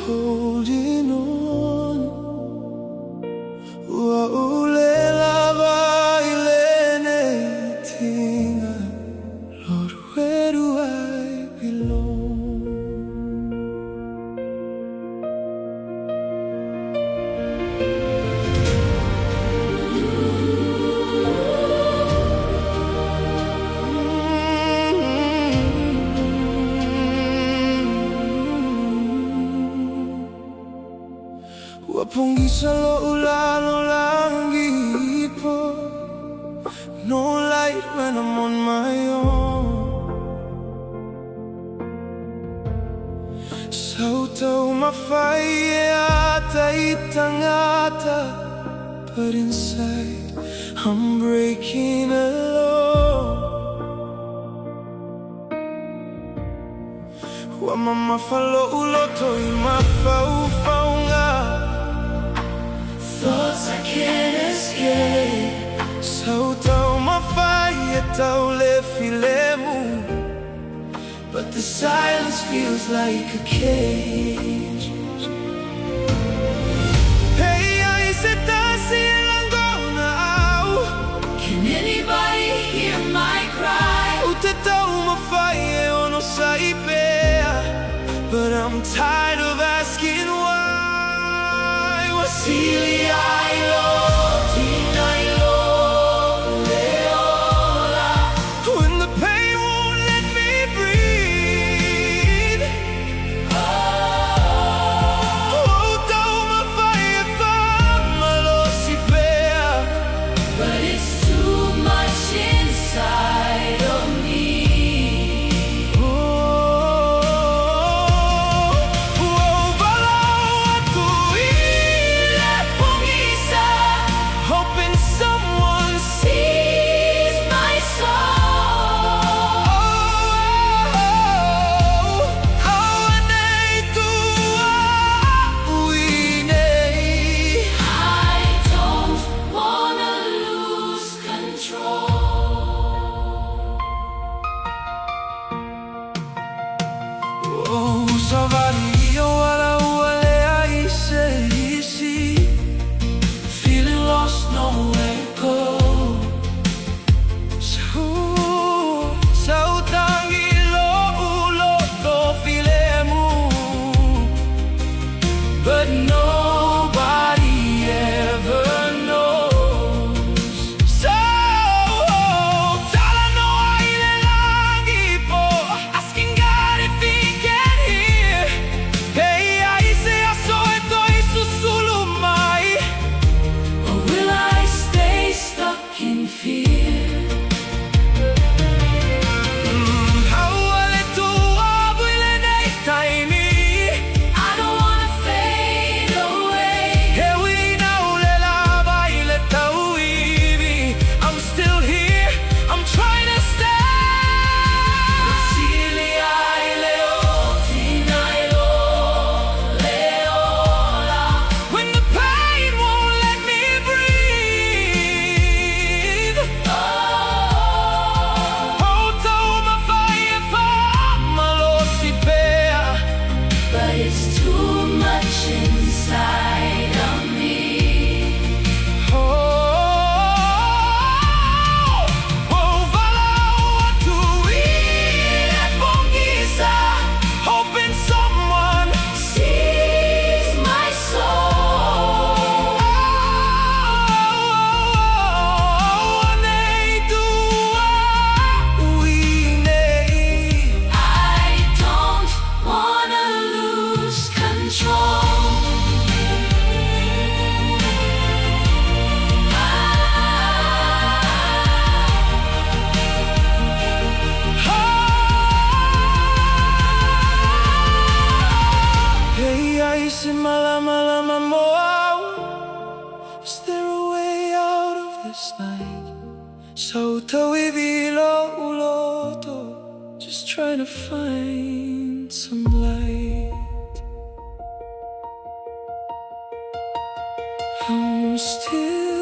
holding on. Waulela vailene tinga, Lord, where do I belong? Wapongisa lo ulalo langit po, no light when I'm on my own. Sautaw mafayata itangata, but inside I'm breaking alone. Wa mama falo uloto imafau nga, thoughts I can't escape. Sautaw mafayataw lefilemu, but the silence feels like a cage. Hey, I said can anybody hear my cry? Utataw mafaye ono sa ipea, but I'm tired of asking why. Sili, I love leola. When the pain won't let me breathe, oh, toma fire from malosipea, but it's too much inside of me. Oh, Savario, wala wale aise isi, feeling lost, nowhere to go. Sa utangi lo uloto filemu, but nobody ever knows. So tala no aile langi po, asking God if He can hear. Hey, I say I saw it, susulumai, or will I stay stuck in fear? I don't wanna fade away. I'm still here, I'm trying to stay. Sili, I leola. When the pain won't let me breathe, oh, toma fire from malosipea, but it's too much inside of me. Oh, valaw atuwid at bongisa, hoping someone sees my soul. I don't wanna lose control. Hey, I say malama moa, is there a way out of this night? So tawivilo uloto, just trying to find some light. I'm still